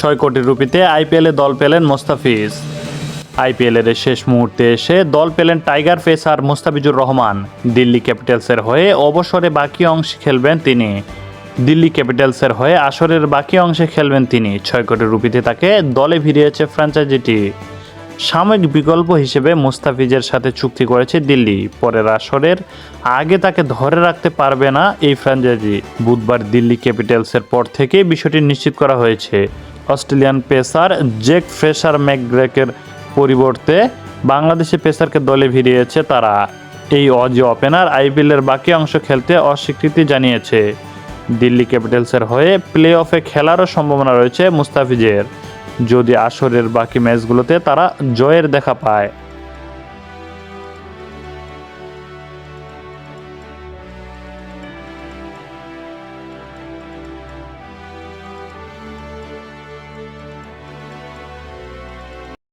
6 কোটি রুপিতে আইপিএলে দল পেলেন মুস্তাফিজ। আইপিএলের শেষ মুহূর্তে এসে দল পেলেন টাইগার পেসার মুস্তাফিজুর রহমান। দিল্লি ক্যাপিটালসের হয়ে অবসরে বাকি অংশে খেলবেন তিনি। দিল্লি ক্যাপিটালসের হয়ে আসরের বাকি অংশে খেলবেন তিনি। 6 কোটি রুপিতে তাকে দলে ভিড়িয়েছে ফ্র্যাঞ্চাইজিটি। সাময়িক বিকল্প হিসেবে মুস্তাফিজের সাথে চুক্তি করেছে দিল্লি। পরের আসরের আগে তাকে ধরে রাখতে পারবে না এই ফ্র্যাঞ্চাইজি। বুধবার দিল্লি ক্যাপিটালসের পর থেকে বিষয়টি নিশ্চিত করা হয়েছে। অস্ট্রেলিয়ান পেসার জ্যাক ফ্রেশার ম্যাকগ্রেকের পরিবর্তে বাংলাদেশি পেসারকে দলে ভিড়িয়েছে তারা। এই অজি ওপেনার আইপিএলের বাকি অংশ খেলতে অস্বীকৃতি জানিয়েছে। দিল্লি ক্যাপিটালসের হয়ে প্লে অফে খেলারও সম্ভাবনা রয়েছে মুস্তাফিজের, যদি আসরের বাকি ম্যাচগুলোতে তারা জয়ের দেখা পায়।